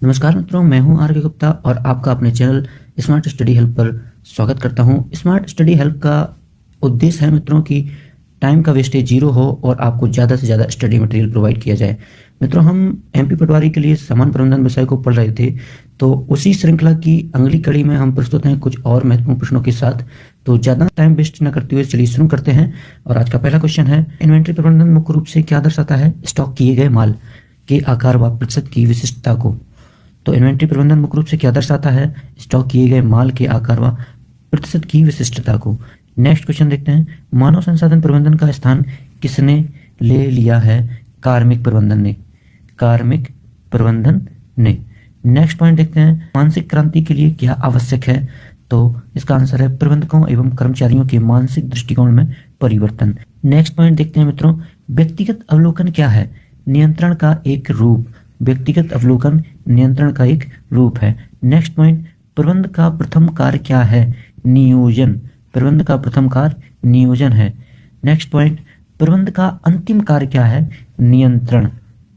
नमस्कार मित्रों, मैं हूं आर के गुप्ता और आपका अपने चैनल स्मार्ट स्टडी हेल्प पर स्वागत करता हूं। स्मार्ट स्टडी हेल्प का उद्देश्य है मित्रों कि टाइम का वेस्टेज जीरो हो और आपको ज़्यादा से ज़्यादा स्टडी मटेरियल प्रोवाइड किया जाए। मित्रों, हम एमपी पटवारी के लिए सामान्य प्रबंधन विषय को पढ़ रहे थे, तो उसी श्रृंखला की अगली कड़ी में हम प्रस्तुत हैं कुछ और महत्वपूर्ण प्रश्नों के साथ। तो ज़्यादा टाइम वेस्ट न करते हुए चलिए शुरू करते हैं। और आज का पहला क्वेश्चन है, इन्वेंट्री प्रबंधन मुख्य रूप से क्या दर्शाता है? स्टॉक किए गए माल के आकार व प्रतिशत की विशिष्टता को। तो इन्वेंट्री प्रबंधन मुख्य रूप से क्या दर्शाता है? स्टॉक किए गए माल के आकार व प्रतिशत की विशिष्टता को। नेक्स्ट क्वेश्चन देखते हैं, मानव संसाधन प्रबंधन का स्थान किसने ले लिया है? कार्मिक प्रबंधन ने। कार्मिक प्रबंधन ने। नेक्स्ट पॉइंट देखते हैं, मानसिक क्रांति के लिए क्या आवश्यक है? तो इसका आंसर है प्रबंधकों एवं कर्मचारियों के मानसिक दृष्टिकोण में परिवर्तन। नेक्स्ट पॉइंट देखते हैं मित्रों, व्यक्तिगत अवलोकन क्या है? नियंत्रण का एक रूप। व्यक्तिगत अवलोकन नियंत्रण का एक रूप है। नेक्स्ट पॉइंट, प्रबंध का प्रथम कार्य क्या है? नियोजन। प्रबंध का प्रथम कार्य नियोजन है। नेक्स्ट पॉइंट, प्रबंध का अंतिम कार्य क्या है? नियंत्रण।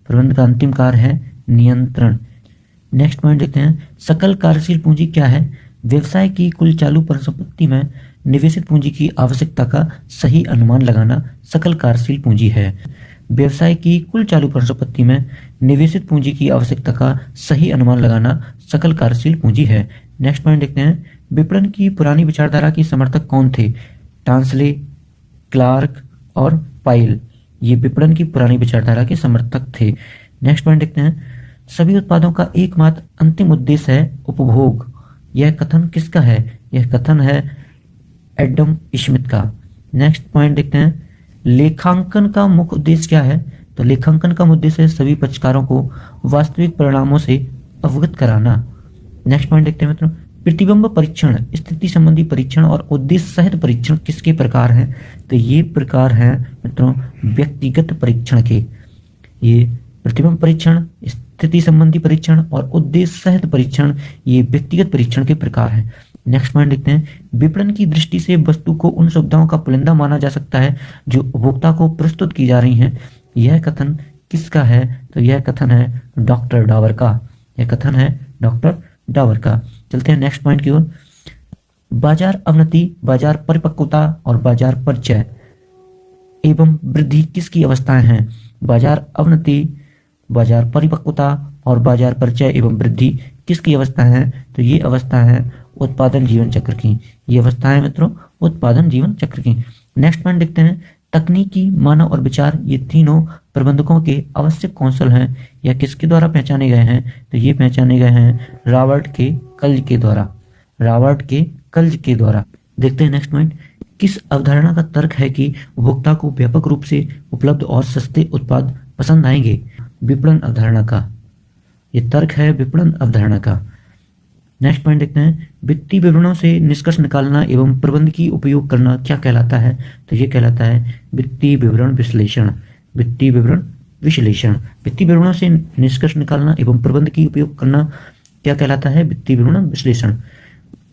प्रबंध का अंतिम कार्य है नियंत्रण। नेक्स्ट पॉइंट देखते हैं, सकल कार्यशील पूंजी क्या है? व्यवसाय की कुल चालू परिसंपत्ति में निवेशित पूंजी की आवश्यकता का सही अनुमान लगाना सकल कार्यशील पूंजी है। व्यवसाय की कुल चालू परिसंपत्ति में निवेशित पूंजी की आवश्यकता का सही अनुमान लगाना सकल कार्यशील पूंजी है। नेक्स्ट पॉइंट देखते हैं, विपणन की पुरानी विचारधारा के समर्थक कौन थे? टांसले, क्लार्क और पाइल। ये विपणन की पुरानी विचारधारा के समर्थक थे। नेक्स्ट पॉइंट देखते हैं, सभी उत्पादों का एकमात्र अंतिम उद्देश्य है उपभोग। यह कथन किसका है? यह कथन है एडम स्मिथ का। नेक्स्ट पॉइंट देखते हैं, लेखांकन का मुख्य उद्देश्य क्या है? तो लेखांकन का उद्देश्य है सभी पक्षकारों को वास्तविक परिणामों से अवगत कराना। नेक्स्ट पॉइंट देखते हैं मित्रों, प्रतिबिंब परीक्षण, स्थिति संबंधी परीक्षण और उद्देश्य सहित परीक्षण किसके प्रकार हैं? तो ये प्रकार हैं मित्रों व्यक्तिगत परीक्षण के। ये प्रतिबिंब परीक्षण, स्थिति संबंधी परीक्षण और उद्देश्य सहित परीक्षण, ये व्यक्तिगत परीक्षण के प्रकार हैं। नेक्स्ट पॉइंट देखते हैं, विपणन की दृष्टि से वस्तु को उन सुविधाओं का पुलिंदा माना जा सकता है जो उपभोक्ता को प्रस्तुत की जा रही हैं। यह कथन किसका है? तो यह कथन है डॉक्टर डावर का। यह कथन है डॉक्टर डावर का। चलते हैं नेक्स्ट पॉइंट की ओर, बाजार अवनति, बाजार परिपक्वता और बाजार परिचय एवं वृद्धि किसकी अवस्थाएं हैं? बाजार अवनति, बाजार परिपक्वता और बाजार परिचय एवं वृद्धि किसकी अवस्था है? तो ये अवस्था है उत्पादन जीवन चक्र की। ये अवस्था है मित्रों उत्पादन जीवन चक्र की। नेक्स्ट पॉइंट देखते हैं, तकनीकी, मानव और विचार, ये तीनों प्रबंधकों के आवश्यक कौशल हैं। या किसके द्वारा पहचाने गए हैं? तो ये पहचाने गए हैं रॉबर्ट के कल्ज के द्वारा। रॉबर्ट के कल्ज के द्वारा। देखते हैं नेक्स्ट पॉइंट, किस अवधारणा का तर्क है कि उपभोक्ता को व्यापक रूप से उपलब्ध और सस्ते उत्पाद पसंद आएंगे? विपणन अवधारणा का। ये तर्क है विपणन अवधारणा का। नेक्स्ट पॉइंट देखते हैं, वित्तीय विवरणों से निष्कर्ष निकालना एवं प्रबंध की उपयोग करना क्या कहलाता है? तो ये कहलाता है वित्तीय विवरण विश्लेषण। वित्तीय विवरण विश्लेषण। वित्तीय विवरणों से निष्कर्ष निकालना एवं प्रबंध की उपयोग करना क्या कहलाता है? वित्तीय विवरण विश्लेषण।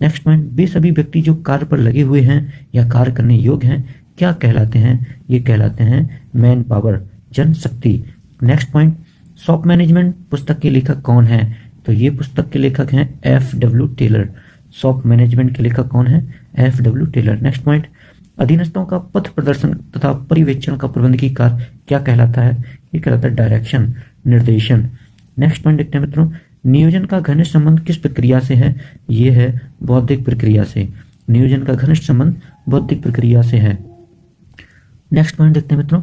नेक्स्ट पॉइंट, वे सभी व्यक्ति जो कार्य पर लगे हुए हैं या कार्य करने योग्य हैं क्या कहलाते हैं? ये कहलाते हैं मैन पावर, जनशक्ति। नेक्स्ट पॉइंट, शॉप मैनेजमेंट पुस्तक के लेखक कौन है? तो ये पुस्तक के लेखक हैं F.W. टेलर। शॉप मैनेजमेंट के लेखक कौन है? F.W. टेलर। नेक्स्ट पॉइंट, अधीनस्थों का पथ प्रदर्शन तथा पर्यवेक्षण का प्रबंधकीय कार्य क्या कहलाता है? ये कहलाता है डायरेक्शन, निर्देशन। नेक्स्ट पॉइंट देखते हैं मित्रों, नियोजन का घनिष्ठ संबंध किस प्रक्रिया से है? ये है बौद्धिक प्रक्रिया से। नियोजन का घनिष्ठ संबंध बौद्धिक प्रक्रिया से है। नेक्स्ट पॉइंट देखते हैं मित्रों,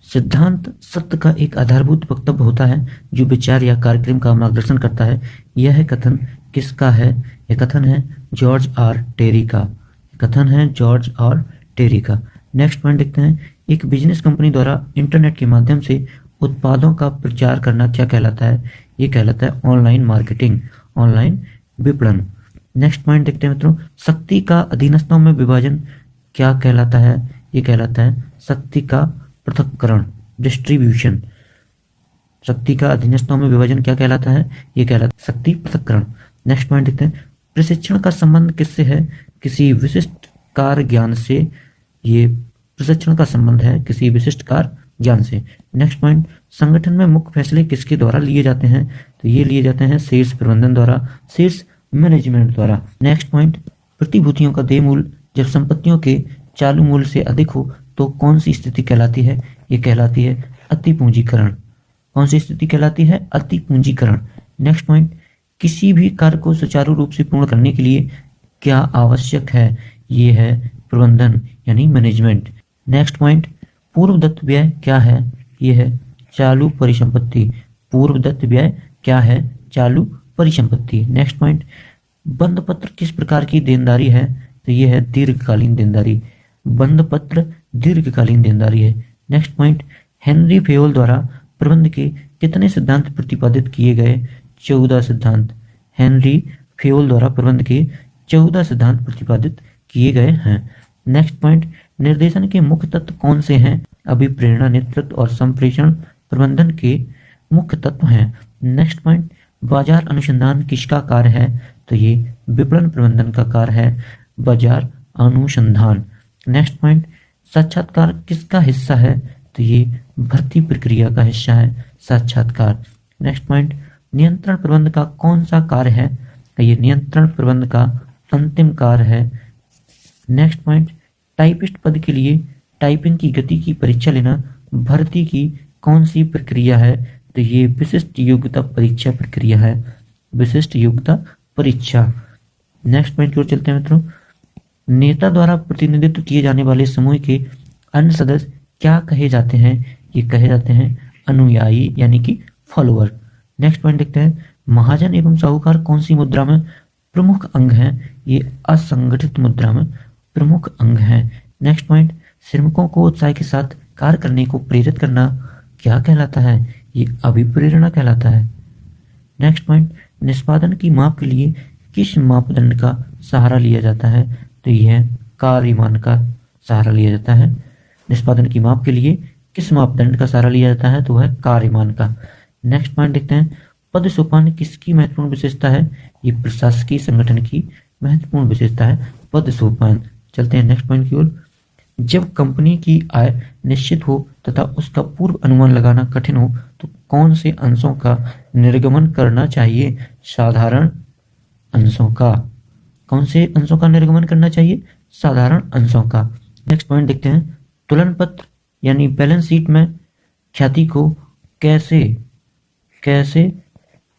सिद्धांत सत्य का एक आधारभूत वक्तव्य होता है जो विचार या कार्यक्रम का मार्गदर्शन करता है। यह कथन किसका है? यह कथन है जॉर्ज आर टेरी का। कथन है जॉर्ज आर टेरी का। नेक्स्ट पॉइंट देखते हैं, एक बिजनेस कंपनी द्वारा इंटरनेट के माध्यम से उत्पादों का प्रचार करना क्या कहलाता है? ये कहलाता है ऑनलाइन मार्केटिंग, ऑनलाइन विपणन। नेक्स्ट पॉइंट देखते हैं मित्रों, शक्ति का अधीनस्थों में विभाजन क्या कहलाता है? ये कहलाता है शक्ति का पृथक्करण, डिस्ट्रीब्यूशन। शक्ति का अधीनस्थों में विभाजन क्या कहलाता है? ये कहलाता है शक्ति पृथक्करण। नेक्स्ट पॉइंट देखते हैं, प्रशिक्षण का संबंध किससे है? किसी विशिष्ट कार्य ज्ञान से। ये प्रशिक्षण का संबंध है किसी विशिष्ट कार्य ज्ञान से। नेक्स्ट पॉइंट, संगठन में मुख्य फैसले किसके द्वारा लिए जाते हैं? तो ये लिए जाते हैं शीर्ष प्रबंधन द्वारा, शीर्ष मैनेजमेंट द्वारा। नेक्स्ट पॉइंट, प्रतिभूतियों का देय मूल्य जब संपत्तियों के चालू मूल्य से अधिक हो तो कौन सी स्थिति कहलाती है? ये कहलाती है अति पूंजीकरण। कौन सी स्थिति कहलाती है? अति पूंजीकरण। नेक्स्ट पॉइंट, किसी भी कार्य को सुचारू रूप से पूर्ण करने के लिए क्या आवश्यक है? ये है प्रबंधन यानी मैनेजमेंट। नेक्स्ट पॉइंट, पूर्वदत्त व्यय क्या है? ये है चालू परिसंपत्ति। पूर्वदत्त व्यय क्या है? चालू परिसंपत्ति। नेक्स्ट पॉइंट, बंद पत्र किस प्रकार की देनदारी है? तो ये है दीर्घकालीन देनदारी। बंद पत्र दीर्घकालीन देनदारी है। नेक्स्ट पॉइंट, हेनरी फेयोल द्वारा प्रबंध के कितने सिद्धांत प्रतिपादित किए गए? 14 सिद्धांत। हेनरी फेयोल द्वारा प्रबंध के 14 सिद्धांत प्रतिपादित किए गए हैं। नेक्स्ट पॉइंट, निर्देशन के मुख्य तत्व कौन से हैं? अभिप्रेरणा, नेतृत्व और संप्रेषण प्रबंधन के मुख्य तत्व हैं। नेक्स्ट पॉइंट, बाजार अनुसंधान किसका कार्य है? तो ये विपणन प्रबंधन का कार्य है, बाजार अनुसंधान। नेक्स्ट पॉइंट, साक्षात्कार किसका हिस्सा है? तो ये भर्ती प्रक्रिया का हिस्सा है, साक्षात्कार। नेक्स्ट पॉइंट, नियंत्रण प्रबंध का कौन सा कार्य है? तो ये नियंत्रण प्रबंध का अंतिम कार्य है। नेक्स्ट पॉइंट, टाइपिस्ट पद के लिए टाइपिंग की गति की परीक्षा लेना भर्ती की कौन सी प्रक्रिया है? तो ये विशिष्ट योग्यता परीक्षा प्रक्रिया है, विशिष्ट योग्यता परीक्षा। नेक्स्ट पॉइंट की ओर चलते हैं मित्रों, नेता द्वारा प्रतिनिधित्व किए जाने वाले समूह के अन्य सदस्य क्या कहे जाते हैं? ये कहे जाते हैं अनुयायी यानी कि फॉलोअर। नेक्स्ट पॉइंट देखते हैं, महाजन एवं साहूकार कौन सी मुद्रा में प्रमुख अंग हैं? ये असंगठित मुद्रा में प्रमुख अंग हैं। नेक्स्ट पॉइंट, श्रमिकों को उत्साह के साथ कार्य करने को प्रेरित करना क्या कहलाता है? ये अभिप्रेरणा कहलाता है। नेक्स्ट पॉइंट, निष्पादन की माप के लिए किस मापदंड का सहारा लिया जाता है? तो यह कार्यमान का सहारा लिया जाता है। निष्पादन की माप के लिए किस मापदंड का सहारा लिया जाता है? तो वह कार्यमान का। नेक्स्ट पॉइंट देखते हैं, पद सोपान किसकी महत्वपूर्ण विशेषता है? ये प्रशासकीय संगठन की महत्वपूर्ण विशेषता है, पद सोपान। चलते हैं नेक्स्ट पॉइंट की ओर, जब कंपनी की आय निश्चित हो तथा उसका पूर्व अनुमान लगाना कठिन हो तो कौन से अंशों का निर्गमन करना चाहिए? साधारण अंशों का। कौन से अंशों का निर्गमन करना चाहिए? साधारण अंशों का। नेक्स्ट पॉइंट देखते हैं, तुलन पत्र यानी बैलेंस शीट में ख्याति को कैसे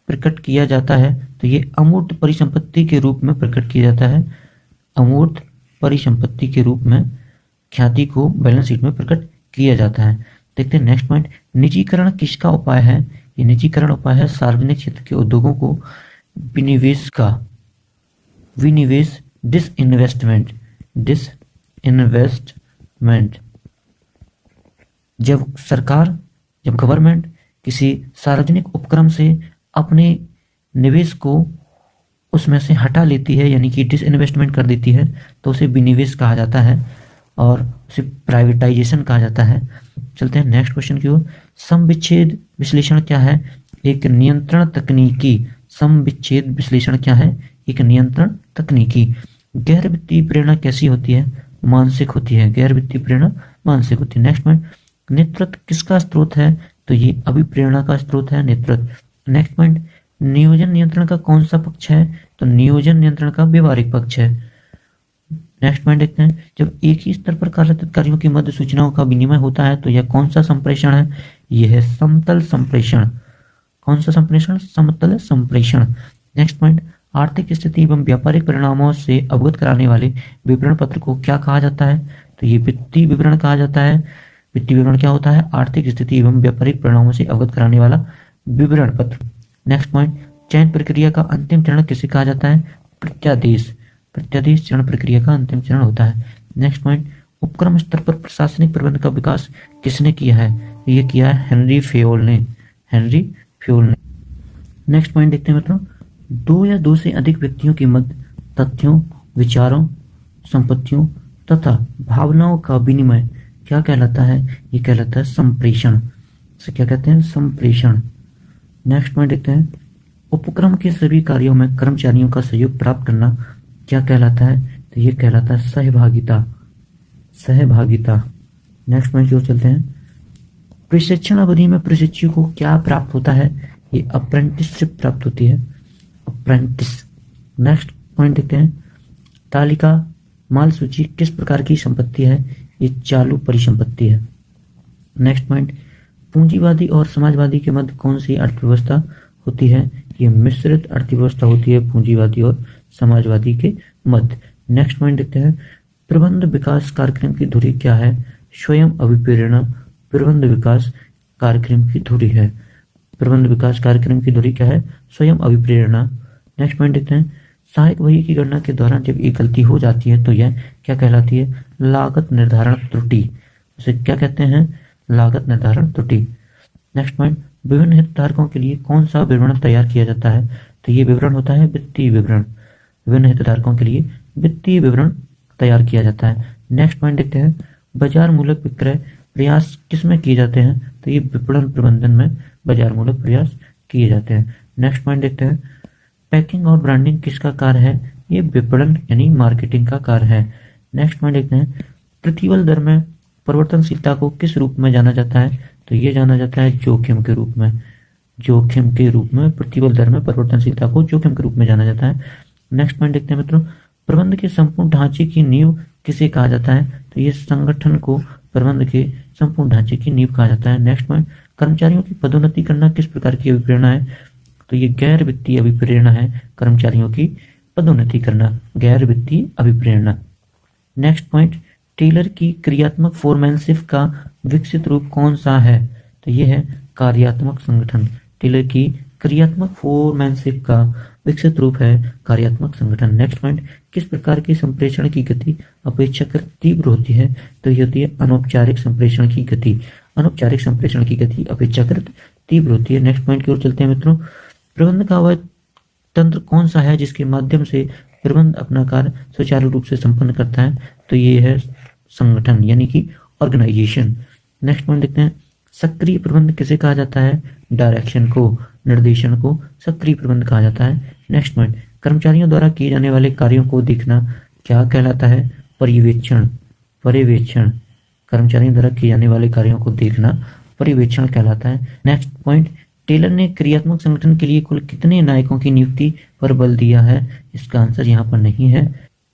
प्रकट किया जाता है? तो ये अमूर्त परिसंपत्ति के रूप में प्रकट किया जाता है। अमूर्त परिसंपत्ति के रूप में ख्याति को बैलेंस शीट में प्रकट किया जाता है। देखते हैं नेक्स्ट पॉइंट, निजीकरण किसका उपाय है? ये निजीकरण उपाय है सार्वजनिक क्षेत्र के उद्योगों को विनिवेश का, विनिवेश, डिसइन्वेस्टमेंट। जब गवर्नमेंट किसी सार्वजनिक उपक्रम से अपने निवेश को उसमें से हटा लेती है यानी कि डिसइन्वेस्टमेंट कर देती है तो उसे विनिवेश कहा जाता है और उसे प्राइवेटाइजेशन कहा जाता है। चलते हैं नेक्स्ट क्वेश्चन की ओर, सम विच्छेद विश्लेषण क्या है? एक नियंत्रण तकनीकी। सम विच्छेद विश्लेषण क्या है? एक नियंत्रण तकनीकी। गैर वित्तीय प्रेरणा कैसी होती है? मानसिक होती है। गैर वित्तीय प्रेरणा मानसिक होती है। नेक्स्ट पॉइंट, नेतृत्व किसका स्रोत है? तो ये अभिप्रेरणा का स्रोत है, नेतृत्व। नेक्स्ट पॉइंट, नियोजन नियंत्रण का कौन सा पक्ष है? तो नियोजन नियंत्रण का व्यवहारिक पक्ष है। नेक्स्ट पॉइंट देखते हैं, जब एक ही स्तर पर कार्यरत अधिकारियों के मध्य सूचनाओं का विनिमय होता है तो यह कौन सा संप्रेषण है? यह है समतल संप्रेषण। कौन सा संप्रेषण? समतल संप्रेषण। नेक्स्ट पॉइंट, आर्थिक स्थिति एवं व्यापारिक परिणामों से अवगत कराने वाले विवरण पत्र को क्या कहा जाता है? तो ये वित्तीय विवरण कहा जाता है। वित्तीय विवरण क्या होता है? आर्थिक स्थिति एवं व्यापारिक परिणामों से अवगत कराने वाला विवरण पत्र। नेक्स्ट पॉइंट, चयन प्रक्रिया का अंतिम चरण किसे कहा जाता है? प्रत्यादेश। प्रत्यादेश चरण प्रक्रिया का अंतिम चरण होता है। नेक्स्ट पॉइंट, उपक्रम स्तर पर प्रशासनिक प्रबंध का विकास किसने किया है? ये किया है हेनरी फेयोल ने। हेनरी फेयोल ने। नेक्स्ट पॉइंट देखते हैं मित्रों, दो या दो से अधिक व्यक्तियों के मध्य तथ्यों, विचारों, संपत्तियों तथा भावनाओं का विनिमय क्या कहलाता है? ये कहलाता है संप्रेषण। इसे क्या कहते हैं? संप्रेषण। नेक्स्ट पॉइंट देखते हैं, उपक्रम के सभी कार्यों में कर्मचारियों का सहयोग प्राप्त करना क्या कहलाता है? तो ये कहलाता है सहभागिता। सहभागिता। नेक्स्ट पॉइंट की ओर चलते हैं, प्रशिक्षण अवधि में प्रशिक्षु को क्या प्राप्त होता है? ये अप्रेंटिसशिप प्राप्त होती है, अप्रेंटिस। नेक्स्ट पॉइंट देखते हैं, तालिका माल सूची किस प्रकार की संपत्ति है? ये चालू परिसंपत्ति है। नेक्स्ट पॉइंट, पूंजीवादी और समाजवादी के मध्य कौन सी अर्थव्यवस्था होती है? ये मिश्रित अर्थव्यवस्था होती है पूंजीवादी और समाजवादी के मध्य। नेक्स्ट पॉइंट देखते हैं, प्रबंध विकास कार्यक्रम की धुरी क्या है? स्वयं अभिप्रेरणा प्रबंध विकास कार्यक्रम की धुरी है। प्रबंध विकास कार्यक्रम की धुरी क्या है? स्वयं अभिप्रेरणा। नेक्स्ट पॉइंट देखते हैं, सहायक वही की गणना के दौरान जब एक गलती हो जाती है तो यह क्या कहलाती है? लागत निर्धारण त्रुटि। इसे क्या कहते हैं? लागत निर्धारण त्रुटि। नेक्स्ट पॉइंट, विभिन्न हितधारकों के लिए कौन सा विवरण तैयार किया जाता है? तो ये विवरण होता है वित्तीय विवरण। विभिन्न हितधारकों के लिए वित्तीय विवरण तैयार किया जाता है। नेक्स्ट पॉइंट देखते हैं, बाजार मूलक विक्रय प्रयास किस में किए जाते हैं? तो ये विपणन प्रबंधन में बाजार मूलक प्रयास किए जाते हैं। नेक्स्ट पॉइंट देखते हैं, पैकिंग और ब्रांडिंग किसका कार्य है? ये विपणन यानी मार्केटिंग का कार्य है। नेक्स्ट पॉइंट देखते हैं, प्रतिबल दर में परिवर्तनशीलता को किस रूप में जाना जाता है? तो ये जाना जाता है जोखिम के रूप में। जोखिम के रूप में प्रतिबल दर में परिवर्तनशीलता को जोखिम के रूप में जाना जाता है। नेक्स्ट पॉइंट देखते हैं मित्रों, प्रबंध के संपूर्ण ढांचे की नींव किसे कहा जाता है? तो ये संगठन को प्रबंध के संपूर्ण ढांचे की नींव कहा जाता है। नेक्स्ट पॉइंट, कर्मचारियों की पदोन्नति करना किस प्रकार की अभिप्रेरणा है? तो ये गैर वित्तीय अभिप्रेरणा है, कर्मचारियों की पदोन्नति करना, गैर वित्तीय अभिप्रेरणा। नेक्स्ट पॉइंट, टेलर की क्रियात्मक फोरमैनशिप का विकसित रूप कौन सा है? तो ये है कार्यात्मक संगठन। टेलर की क्रियात्मक फोरमैनशिप का विकसित रूप है कार्यात्मक संगठन। नेक्स्ट पॉइंट, किस प्रकार के संप्रेषण की गति अपेक्षाकृत तीव्र होती है? तो ये होती है अनौपचारिक संप्रेषण की गति। अनौपचारिक संप्रेषण की गति अपेक्षाकृत तीव्र होती है। नेक्स्ट पॉइंट की ओर चलते हैं मित्रों, प्रबंध का वह तंत्र कौन सा है जिसके माध्यम से प्रबंध अपना कार्य सुचारू रूप से संपन्न करता है? तो ये है संगठन यानी कि ऑर्गेनाइजेशन। नेक्स्ट पॉइंट देखते हैं, सक्रिय प्रबंध किसे कहा जाता है? डायरेक्शन को, निर्देशन को सक्रिय प्रबंध कहा जाता है। नेक्स्ट पॉइंट, कर्मचारियों द्वारा किए जाने वाले कार्यों को देखना क्या कहलाता है? पर्यवेक्षण। पर्यवेक्षण, कर्मचारियों द्वारा किए जाने वाले कार्यों को देखना पर्यवेक्षण कहलाता है। नेक्स्ट पॉइंट, टेलर ने क्रियात्मक संगठन के लिए कुल कितने नायकों की नियुक्ति पर बल दिया है? इसका आंसर यहाँ पर नहीं है,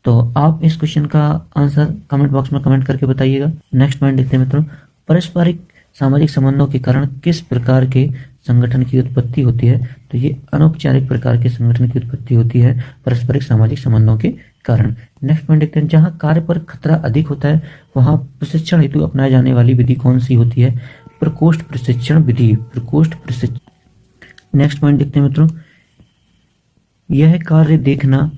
तो आप इस क्वेश्चन का आंसर कमेंट बॉक्स में कमेंट करके बताइएगा। नेक्स्ट पॉइंट देखते हैं मित्रों, पारस्परिक सामाजिक संबंधों के कारण किस प्रकार के संगठन की उत्पत्ति होती है? तो ये अनौपचारिक प्रकार के संगठन की उत्पत्ति होती है पारस्परिक सामाजिक संबंधों के कारण। नेक्स्ट पॉइंट देखते हैं, जहां कार्य पर खतरा अधिक होता है वहां प्रशिक्षण हेतु अपनाए जाने वाली विधि कौन सी होती है? प्रकोष्ठ प्रशिक्षण विधि। प्रकोष्ठ प्रशिक्षण। नेक्स्ट पॉइंट देखते हैं मित्रों, यह कार्य देखना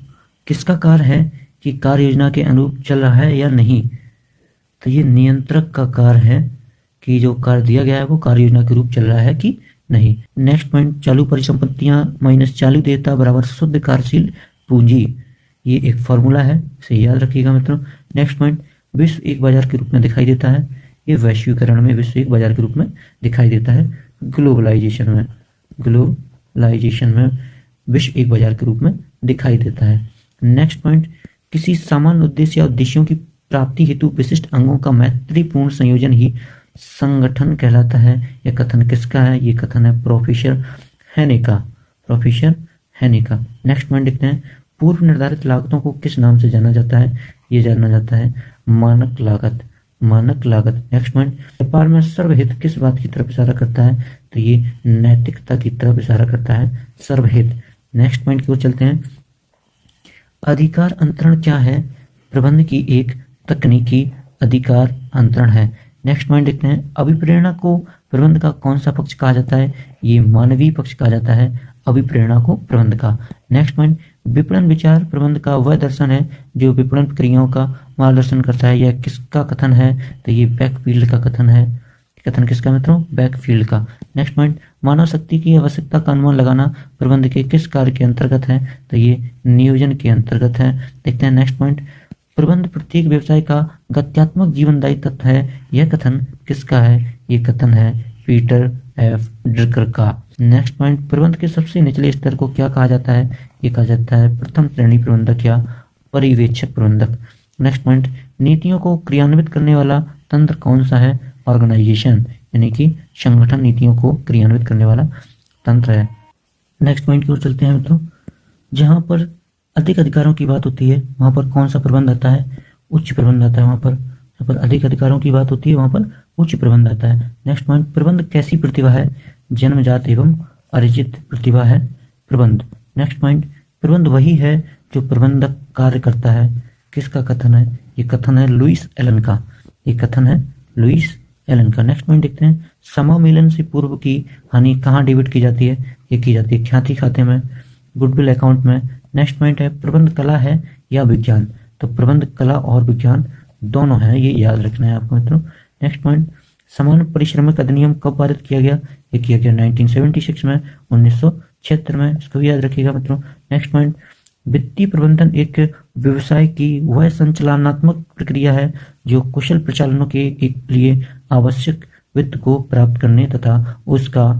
किसका कार्य है कि कार्य योजना के अनुरूप चल रहा है या नहीं? तो ये नियंत्रक का कार्य है कि जो कार्य दिया गया है वो कार्य योजना के रूप चल रहा है कि नहीं। नेक्स्ट पॉइंट, चालू परिसंपत्तियां माइनस चालू देयता बराबर शुद्ध कार्यशील पूंजी। ये एक फॉर्मूला है, इसे याद रखिएगा मित्रों। नेक्स्ट पॉइंट, विश्व एक बाजार के रूप में दिखाई देता है। ये वैश्वीकरण में विश्व एक बाजार के रूप में दिखाई देता है। ग्लोबलाइजेशन में, ग्लोबलाइजेशन में विश्व एक बाजार के रूप में दिखाई देता है। नेक्स्ट पॉइंट, किसी सामान्य उद्देश्य या उद्देश्यों की प्राप्ति हेतु विशिष्ट अंगों का मैत्रीपूर्ण संयोजन ही संगठन कहलाता है। यह कथन किसका है? ये कथन है प्रोफेसर हेने का। प्रोफेसर हेने का। नेक्स्ट पॉइंट देखते हैं, पूर्व निर्धारित लागतों को किस नाम से जाना जाता है? ये जाना जाता है मानक लागत। मानक लागत। नेक्स्ट पॉइंट, व्यापार में सर्वहित किस बात की तरफ इशारा करता है? तो ये नैतिकता की तरफ इशारा करता है, सर्वहित। नेक्स्ट पॉइंट की ओर चलते हैं, अधिकार अंतरण क्या है? प्रबंध की एक तकनीकी अधिकार अंतरण है। नेक्स्ट पॉइंट देखते हैं, अभिप्रेरणा को प्रबंध का कौन सा पक्ष कहा जाता है? ये मानवीय पक्ष कहा जाता है अभिप्रेरणा को प्रबंध का। नेक्स्ट पॉइंट, विपणन विचार प्रबंध का वह दर्शन है जो विपणन क्रियाओं का मार्गदर्शन करता है। यह किसका कथन है? तो ये बैकफील्ड का कथन है। कथन किसका मित्रों? बैकफील्ड का। नेक्स्ट पॉइंट, मानव शक्ति की आवश्यकता का अनुमान लगाना प्रबंध के किस कार्य के अंतर्गत है? तो ये नियोजन के अंतर्गत है। देखते हैं नेक्स्ट पॉइंट, प्रबंध प्रत्येक व्यवसाय का गत्यात्मक जीवनदायी तत्व है। यह कथन किसका है? ये कथन है पीटर एफ ड्रकर का। नेक्स्ट पॉइंट, प्रबंध के सबसे निचले स्तर को क्या कहा जाता है? ये कहा जाता है प्रथम श्रेणी प्रबंधक या पर्यवेक्षक प्रबंधक। नेक्स्ट पॉइंट, नीतियों को क्रियान्वित करने वाला तंत्र कौन सा है? ऑर्गेनाइजेशन यानी कि संगठन नीतियों को क्रियान्वित करने वाला तंत्र है। नेक्स्ट पॉइंट की ओर चलते हैं मित्रों। जहाँ पर अधिक अधिकारों की बात होती है वहाँ पर कौन सा प्रबंध आता है? उच्च प्रबंध आता है। वहाँ पर अधिक अधिकारों की बात होती है वहाँ पर उच्च प्रबंध आता है। नेक्स्ट पॉइंट, प्रबंध कैसी प्रतिभा है? जन्मजात एवं अर्जित प्रतिभा है प्रबंध। नेक्स्ट पॉइंट, प्रबंध वही है जो प्रबंधक कार्य करता है। किसका कथन है? ये कथन है लुईस एलन का। ये कथन है लुईस एलन का। नेक्स्ट पॉइंट देखते हैं, समामेलन से पूर्व की हानि कहाँ डेबिट की जाती है? ये की जाती है ख्याति खाते में, गुडविल अकाउंट में। नेक्स्ट पॉइंट है, प्रबंध कला है या विज्ञान? तो प्रबंध कला और विज्ञान दोनों है, ये याद रखना है आपको मित्रों। नेक्स्ट पॉइंट, समान परिश्रमिक अधिनियम कब पारित किया गया? ये किया गया 1976 में, 1976 में, इसको भी याद रखिएगा मित्रों। नेक्स्ट पॉइंट, वित्तीय प्रबंधन एक व्यवसाय की वह संचालनात्मक प्रक्रिया है जो कुशल प्रचालनों के लिए आवश्यक वित्त को प्राप्त करने तथा उसका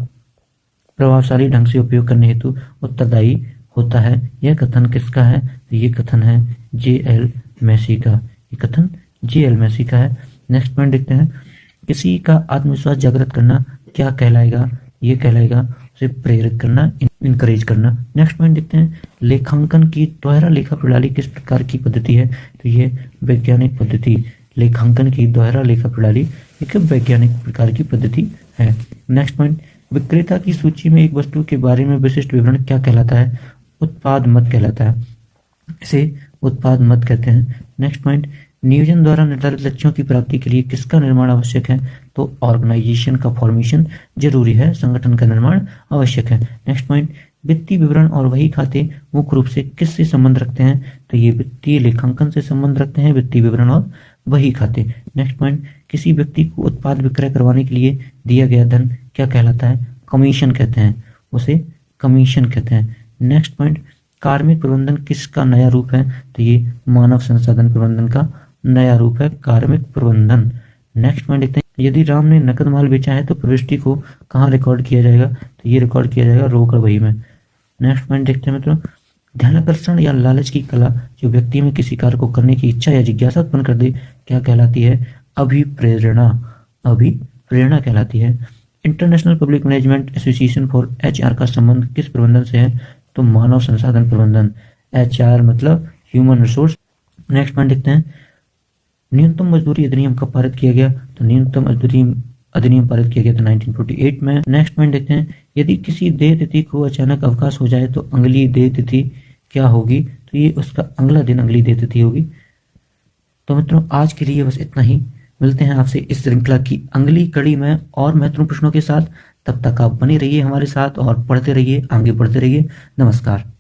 प्रभावशाली ढंग से उपयोग करने हेतु उत्तरदायी होता है। यह कथन किसका है? तो ये कथन है J.L. मैसी का। ये कथन J.L. मैसी का है। नेक्स्ट पॉइंट देखते हैं, किसी का आत्मविश्वास जागृत करना क्या कहलाएगा? ये कहलाएगा उसे प्रेरित करना, इनकरेज करना। नेक्स्ट पॉइंट देखते हैं, लेखांकन की दोहरा लेखा प्रणाली किस प्रकार की पद्धति है? तो ये वैज्ञानिक पद्धति। लेखांकन की दोहरा लेखा प्रणाली एक वैज्ञानिक प्रकार की पद्धति है। नेक्स्ट पॉइंट, विक्रेता की सूची में एक वस्तु के बारे में विशिष्ट विवरण क्या कहलाता है? उत्पाद मत कहलाता है, इसे उत्पाद मत कहते हैं। नेक्स्ट पॉइंट, नियोजन द्वारा निर्धारित लक्ष्यों की प्राप्ति के लिए किसका निर्माण आवश्यक है? तो ऑर्गेनाइजेशन का फॉर्मेशन जरूरी है, संगठन का निर्माण आवश्यक है। नेक्स्ट पॉइंट, वित्तीय विवरण और वही खाते मुख्य रूप से किससे संबंध रखते हैं? तो ये वित्तीय लेखांकन से संबंध रखते हैं, वित्तीय विवरण और वही खाते। नेक्स्ट पॉइंट, किसी व्यक्ति को उत्पाद विक्रय करवाने के लिए दिया गया धन क्या कहलाता है? कमीशन कहते हैं, उसे कमीशन कहते हैं। नेक्स्ट पॉइंट, कार्मिक प्रबंधन किसका नया रूप है? तो ये मानव संसाधन प्रबंधन का नया रूप है कार्मिक प्रबंधन। नेक्स्ट पॉइंट देखते हैं, यदि राम ने नकद माल बेचा है तो प्रविष्टि को कहाँ रिकॉर्ड किया जाएगा? तो ये रिकॉर्ड किया जाएगा रोकड़ बही में। नेक्स्ट पॉइंट देखते हैं मित्रों, ध्यानाकर्षण या लालच की कला जो व्यक्ति में किसी कार्य को करने की इच्छा या जिज्ञासा उत्पन्न कर दे क्या कहलाती है? अभिप्रेरणा। अभिप्रेरणा कहलाती है। International public management association for HR का संबंध किस प्रबंधन से है? तो मानव संसाधन प्रबंधन। HR मतलब ह्यूमन रिसोर्स। नेक्स्ट पॉइंट देखते हैं, न्यूनतम मजदूरी अधिनियम कब पारित किया गया? तो न्यूनतम मजदूरी अधिनियम पारित किया गया था 1948 में। नेक्स्ट पॉइंट देखते हैं, यदि किसी देय तिथि को अचानक अवकाश हो जाए तो अगली देय तिथि क्या होगी? तो ये उसका अगला दिन अगली देय तिथि होगी। तो मित्रों आज के लिए बस इतना ही। मिलते हैं आपसे इस श्रृंखला की अगली कड़ी में और महत्वपूर्ण प्रश्नों के साथ। तब तक आप बने रहिए हमारे साथ और पढ़ते रहिए, आगे बढ़ते रहिए। नमस्कार।